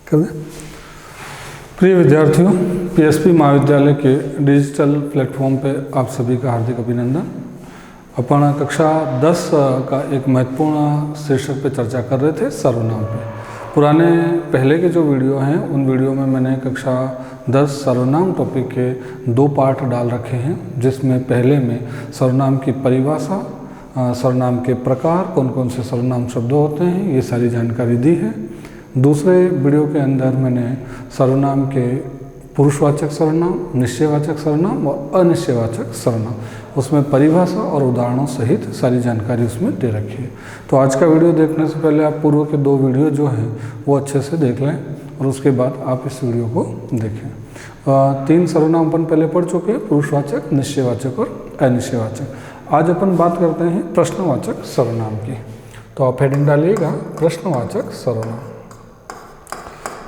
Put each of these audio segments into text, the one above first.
कर दें। प्रिय विद्यार्थियों, पीएसपी महाविद्यालय के डिजिटल प्लेटफॉर्म पे आप सभी का हार्दिक अभिनंदन। अपन कक्षा 10 का एक महत्वपूर्ण शीर्षक पे चर्चा कर रहे थे, सर्वनाम पे। पुराने पहले के जो वीडियो हैं उन वीडियो में मैंने कक्षा 10 सर्वनाम टॉपिक के 2 पार्ट डाल रखे हैं, जिसमें पहले में सर्वनाम की परिभाषा, सर्वनाम के प्रकार, कौन कौन से सर्वनाम शब्द होते हैं, ये सारी जानकारी दी है। दूसरे वीडियो के अंदर मैंने सर्वनाम के पुरुषवाचक सर्वनाम, निश्चयवाचक सर्वनाम और अनिश्चयवाचक सर्वनाम, उसमें परिभाषा और उदाहरणों सहित सारी जानकारी उसमें दे रखी है। तो आज का वीडियो देखने से पहले आप पूर्व के 2 वीडियो जो हैं वो अच्छे से देख लें और उसके बाद आप इस वीडियो को देखें। 3 सर्वनाम अपन पहले पढ़ चुके हैं, पुरुषवाचक, निश्चयवाचक और अनिश्चयवाचक। आज अपन बात करते हैं प्रश्नवाचक सर्वनाम की। तो आप हेडिंग डालिएगा प्रश्नवाचक सर्वनाम।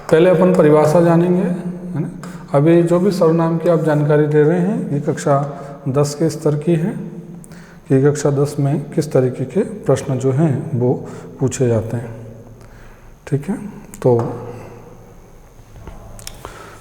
पहले अपन परिभाषा जानेंगे, है ना। अभी जो भी सर्वनाम की आप जानकारी दे रहे हैं ये कक्षा 10 के स्तर की है कि कक्षा 10 में किस तरीके के प्रश्न जो हैं वो पूछे जाते हैं, ठीक है। तो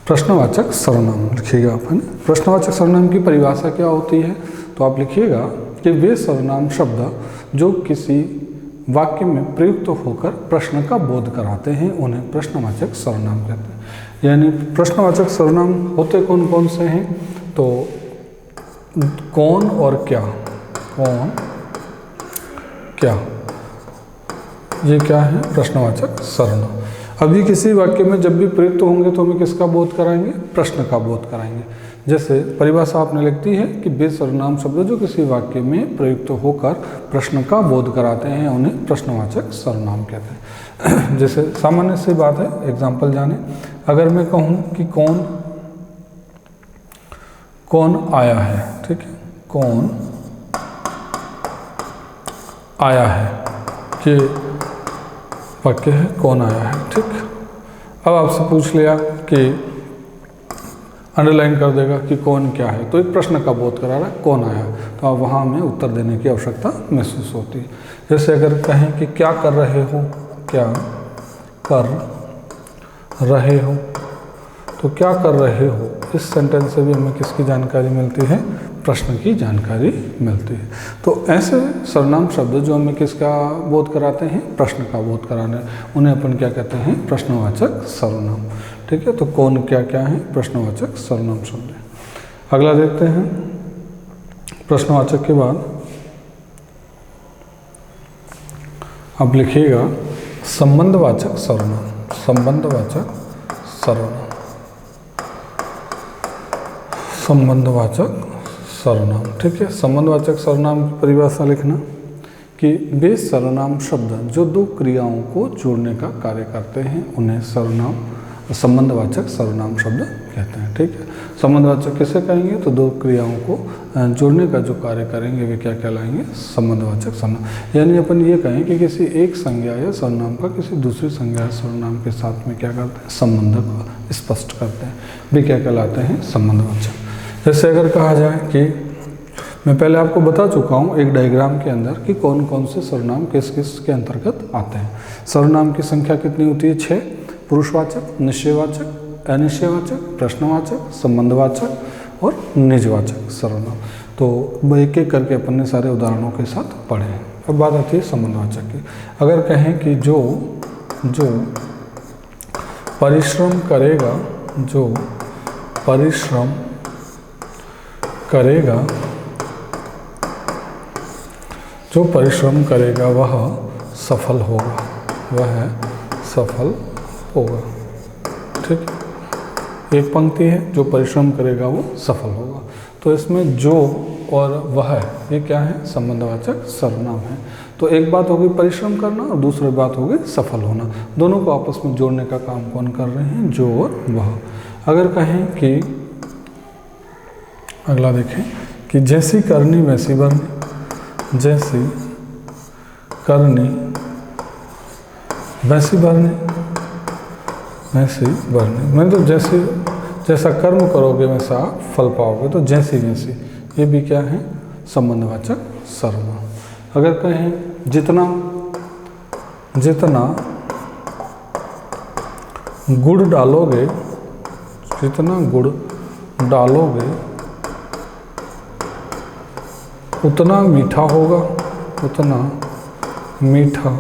प्रश्नवाचक सर्वनाम लिखिएगा आप, है ना। प्रश्नवाचक सर्वनाम की परिभाषा क्या होती है, तो आप लिखिएगा कि वे सर्वनाम शब्द जो किसी वाक्य में प्रयुक्त होकर प्रश्न का बोध कराते हैं उन्हें प्रश्नवाचक सर्वनाम कहते हैं। यानी प्रश्नवाचक सर्वनाम होते कौन कौन से हैं, तो कौन और क्या, कौन क्या, ये क्या है प्रश्नवाचक सर्वनाम। अभी किसी वाक्य में जब भी प्रयुक्त होंगे तो हमें किसका बोध कराएंगे, प्रश्न का बोध कराएंगे। जैसे परिभाषा आपने लिखती है कि वे सर्वनाम शब्द जो किसी वाक्य में प्रयुक्त होकर प्रश्न का बोध कराते हैं उन्हें प्रश्नवाचक सर्वनाम कहते हैं। जैसे सामान्य सी बात है, एग्जाम्पल जाने। अगर मैं कहूँ कि कौन आया है, ठीक है, कौन आया है, ये वाक्य है, कौन आया है, ठीक। अब आपसे पूछ लिया कि अंडरलाइन कर देगा कि कौन क्या है, तो एक प्रश्न का बोध करा रहा है, कौन आया, तो अब वहाँ हमें उत्तर देने की आवश्यकता महसूस होती है। जैसे अगर कहें कि क्या कर रहे हो, क्या कर रहे हो, तो क्या कर रहे हो, इस सेंटेंस से भी हमें किसकी जानकारी मिलती है, प्रश्न की जानकारी मिलती है। तो ऐसे सर्वनाम शब्द जो हमें किसका बोध कराते हैं, प्रश्न का बोध कराने, उन्हें अपन क्या कहते हैं, प्रश्नवाचक सर्वनाम, ठीक है। तो कौन क्या क्या है, प्रश्नवाचक सर्वनाम शब्द। अगला देखते हैं, प्रश्नवाचक के बाद आप लिखिएगा संबंधवाचक सर्वनाम, संबंधवाचक सर्वनाम, संबंधवाचक सर्वनाम, ठीक है। संबंधवाचक सर्वनाम की परिभाषा लिखना कि वे सर्वनाम शब्द जो 2 क्रियाओं को जोड़ने का कार्य करते हैं उन्हें संबंधवाचक सर्वनाम शब्द कहते हैं, ठीक है। संबंधवाचक किसे कहेंगे, तो 2 क्रियाओं को जोड़ने का जो कार्य करेंगे वे क्या कहलाएंगे, संबंधवाचक सर्वनाम। यानी अपन ये कहें कि किसी एक संज्ञा या सर्वनाम का किसी दूसरी संज्ञा या सर्वनाम के साथ में क्या करते हैं, संबंध को स्पष्ट करते हैं, वे क्या कहलाते हैं, संबंधवाचक। जैसे अगर कहा जाए कि मैं पहले आपको बता चुका हूँ एक डायग्राम के अंदर कि कौन कौन से सर्वनाम किस किस के अंतर्गत आते हैं। सर्वनाम की संख्या कितनी होती है, 6। पुरुषवाचक, निश्चयवाचक, अनिश्चयवाचक, प्रश्नवाचक, संबंधवाचक और निजवाचक सर्वनाम। तो एक एक करके अपन ने सारे उदाहरणों के साथ पढ़े हैं। अब बात आती है संबंधवाचक की। अगर कहें कि जो परिश्रम करेगा, जो परिश्रम करेगा, जो परिश्रम करेगा वह सफल होगा, वह सफल होगा, ठीक। एक पंक्ति है, जो परिश्रम करेगा वो सफल होगा। तो इसमें जो और वह ये क्या है, संबंधवाचक सर्वनाम है। तो एक बात होगी परिश्रम करना और दूसरी बात होगी सफल होना। दोनों को आपस में जोड़ने का काम कौन कर रहे हैं, जो और वह। अगर कहें कि अगला देखें कि जैसी करनी वैसी भरनी, जैसी करनी वैसी भरनी, वैसी भरनी, मैं तो जैसा कर्म करोगे वैसा फल पाओगे, तो जैसी वैसी, ये भी क्या है, संबंधवाचक सर्वनाम। अगर कहें जितना गुड़ डालोगे, जितना गुड़ डालोगे उतना मीठा होगा, उतना मीठा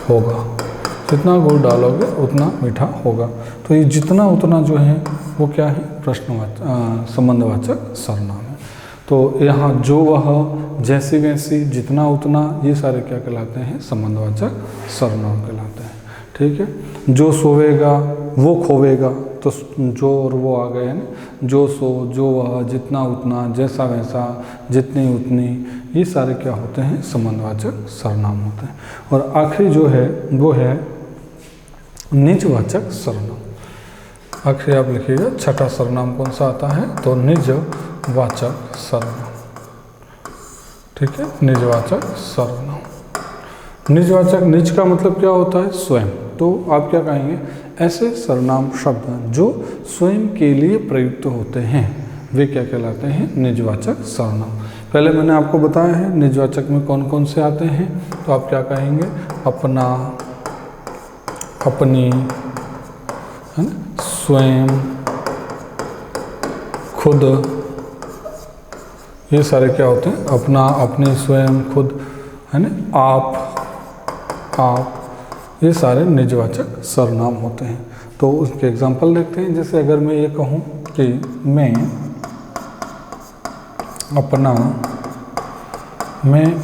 होगा। जितना गुड़ डालोगे उतना मीठा होगा। तो ये जितना उतना जो है वो क्या है, प्रश्नवाचक संबंधवाचक सर्वनाम है। तो यहाँ जो वह, जैसी वैसी, जितना उतना, ये सारे क्या कहलाते हैं, संबंधवाचक सर्वनाम कहलाते हैं। ठीक है। जो सोएगा वो खोवेगा, तो जो और वो आ गए हैं। जो सो, जो वह, जितना उतना, जैसा वैसा, जितनी उतनी, ये सारे क्या होते हैं, संबंधवाचक सर्वनाम होते हैं। और आखिरी जो है वो है निजवाचक सर्वनाम। आखिरी आप लिखिएगा छठा सर्वनाम कौन सा आता है, तो निजवाचक सर्वनाम। ठीक है, निजवाचक सर्वनाम। निजवाचक, निज का मतलब क्या होता है, स्वयं। तो आप क्या कहेंगे, ऐसे सर्वनाम शब्द जो स्वयं के लिए प्रयुक्त होते हैं वे क्या कहलाते हैं, निजवाचक सर्वनाम। पहले मैंने आपको बताया है निजवाचक में कौन कौन से आते हैं। तो आप क्या कहेंगे, अपना, अपनी, है ना, स्वयं, खुद, ये सारे क्या होते हैं, अपना, अपनी, स्वयं, खुद, है ना, आप, ये सारे निजवाचक सर्वनाम होते हैं। तो उसके एग्जाम्पल देखते हैं। जैसे अगर मैं ये कहूँ कि मैं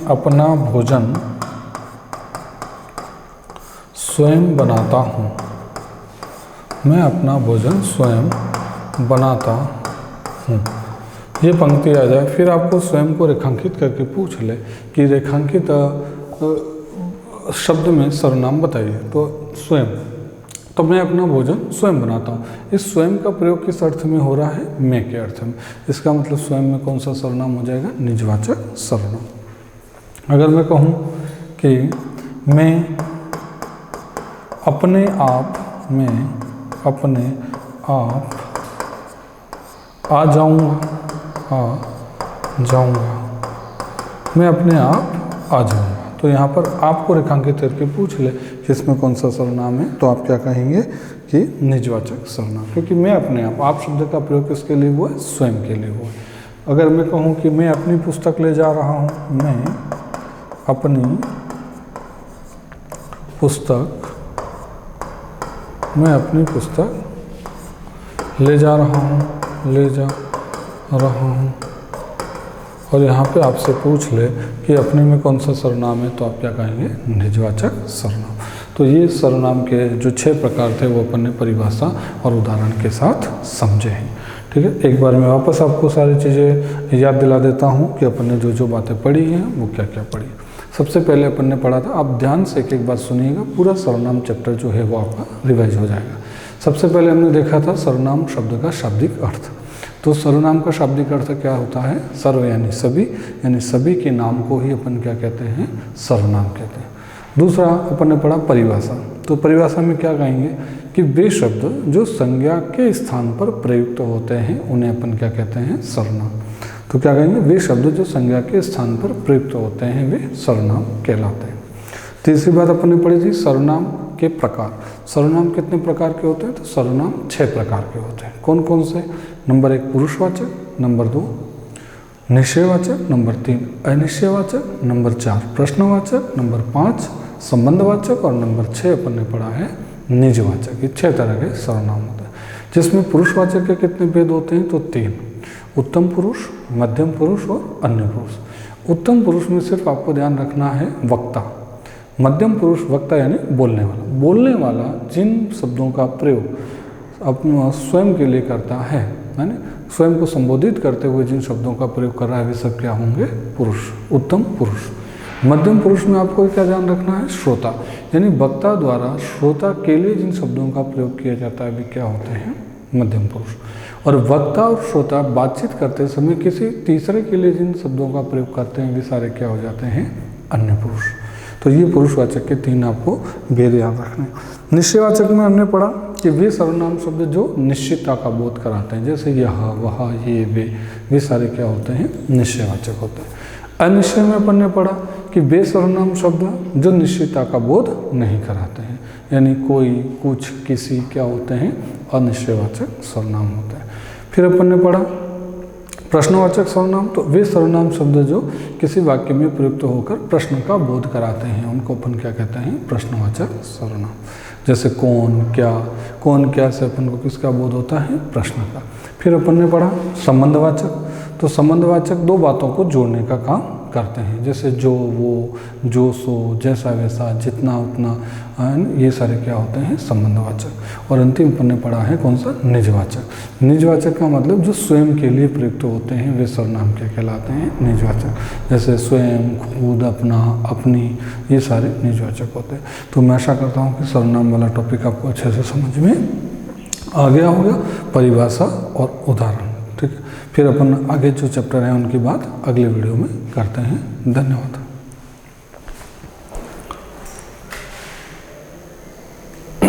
अपना भोजन स्वयं बनाता हूँ, मैं अपना भोजन स्वयं बनाता हूँ, ये पंक्ति आ जाए। फिर आपको स्वयं को रेखांकित करके पूछ ले कि रेखांकित शब्द में सर्वनाम बताइए। तो स्वयं, तो मैं अपना भोजन स्वयं बनाता हूँ। इस स्वयं का प्रयोग किस अर्थ में हो रहा है, मैं के अर्थ में। इसका मतलब स्वयं में कौन सा सर्वनाम हो जाएगा, निजवाचक सर्वनाम। अगर मैं कहूँ कि मैं अपने आप आ जाऊँगा, मैं अपने आप आ जाऊँगा। तो यहाँ पर आपको रेखांकित करके पूछ ले कि इसमें कौन सा सर्वनाम है, तो आप क्या कहेंगे कि निजवाचक सर्वनाम, क्योंकि मैं अपने आप शब्द का प्रयोग किसके लिए हुआ है, स्वयं के लिए हुआ है। अगर मैं कहूँ कि मैं अपनी पुस्तक ले जा रहा हूँ, मैं अपनी पुस्तक ले जा रहा हूँ, और यहाँ पे आपसे पूछ ले कि अपने में कौन सा सर्वनाम है, तो आप क्या कहेंगे, निजवाचक सर्वनाम। तो ये सर्वनाम के जो 6 प्रकार थे वो अपन ने परिभाषा और उदाहरण के साथ समझे हैं। ठीक है, एक बार मैं वापस आपको सारी चीज़ें याद दिला देता हूँ कि अपन ने जो जो बातें पढ़ी हैं वो क्या क्या पढ़ी। सबसे पहले अपन ने पढ़ा था, आप ध्यान से एक बार सुनिएगा, पूरा सर्वनाम चैप्टर जो है वो आपका रिवाइज हो जाएगा। सबसे पहले हमने देखा था सर्वनाम शब्द का शाब्दिक अर्थ। तो सर्वनाम का शाब्दिक अर्थ क्या होता है, सर्व यानी सभी के नाम को ही अपन क्या कहते हैं, सर्वनाम कहते हैं। दूसरा अपन ने पढ़ा परिभाषा। तो परिभाषा में क्या कहेंगे कि वे शब्द जो संज्ञा के स्थान पर प्रयुक्त होते हैं उन्हें अपन क्या कहते हैं, सर्वनाम। तो क्या कहेंगे, वे शब्द जो संज्ञा के स्थान पर प्रयुक्त होते हैं वे सर्वनाम कहलाते हैं। तीसरी बात अपन ने पढ़ी थी सर्वनाम के प्रकार। सर्वनाम कितने प्रकार के होते हैं, तो सर्वनाम 6 प्रकार के होते हैं। कौन कौन से, नंबर 1 पुरुषवाचक, नंबर 2 निश्चयवाचक, नंबर 3 अनिश्चयवाचक, नंबर 4 प्रश्नवाचक, नंबर 5 संबंधवाचक, और नंबर 6 अपन ने पढ़ा है निजवाचक। ये 6 तरह के सर्वनाम होते हैं, जिसमें पुरुषवाचक के कितने भेद होते हैं, तो 3, उत्तम पुरुष, मध्यम पुरुष और अन्य पुरुष। उत्तम पुरुष में सिर्फ आपको ध्यान रखना है वक्ता। मध्यम पुरुष वक्ता यानी बोलने वाला जिन शब्दों का प्रयोग अपने स्वयं के लिए करता है, यानी स्वयं को संबोधित करते हुए जिन शब्दों का प्रयोग कर रहा है वे सब क्या होंगे, पुरुष, उत्तम पुरुष। मध्यम पुरुष में आपको क्या ध्यान रखना है, श्रोता, यानी वक्ता द्वारा श्रोता के लिए जिन शब्दों का प्रयोग किया जाता है वे क्या होते हैं, मध्यम पुरुष। और वक्ता और श्रोता बातचीत करते समय किसी तीसरे के लिए जिन शब्दों का प्रयोग करते हैं वे सारे क्या हो जाते हैं, अन्य पुरुष। तो ये पुरुषवाचक के 3 आपको भेद याद रखने। निश्चयवाचक में हमने पढ़ा कि वे सर्वनाम शब्द जो निश्चितता का बोध कराते हैं, जैसे यह, वह, ये, वे सारे क्या होते हैं, निश्चयवाचक होते हैं। अनिश्चय में अपन ने पढ़ा कि वे सर्वनाम शब्द जो निश्चितता का बोध नहीं कराते हैं, यानी कोई, कुछ, किसी क्या होते हैं, अनिश्चयवाचक सर्वनाम होते हैं। फिर अपन ने पढ़ा प्रश्नवाचक सर्वनाम। तो वे सर्वनाम शब्द जो किसी वाक्य में प्रयुक्त होकर प्रश्न का बोध कराते हैं उनको अपन क्या कहते हैं, प्रश्नवाचक सर्वनाम। जैसे कौन क्या से अपन को किसका बोध होता है, प्रश्न का। फिर अपन ने पढ़ा संबंधवाचक। तो संबंधवाचक दो बातों को जोड़ने का काम करते हैं, जैसे जो, वो, जो, सो, जैसा वैसा, जितना उतना, ये सारे क्या होते हैं, संबंधवाचक। और अंतिम अपन ने पढ़ा है कौन सा, निजवाचक। निजवाचक का मतलब जो स्वयं के लिए प्रयुक्त होते हैं वे सर्वनाम क्या कहलाते हैं, निजवाचक। जैसे स्वयं, खुद, अपना, अपनी, ये सारे निजवाचक होते हैं। तो मैं आशा करता हूँ कि सर्वनाम वाला टॉपिक आपको अच्छे से समझ में आ गया होगा, परिभाषा और उदाहरण। ठीक है, फिर अपन आगे जो चैप्टर हैं उनकी बात अगले वीडियो में करते हैं। धन्यवाद।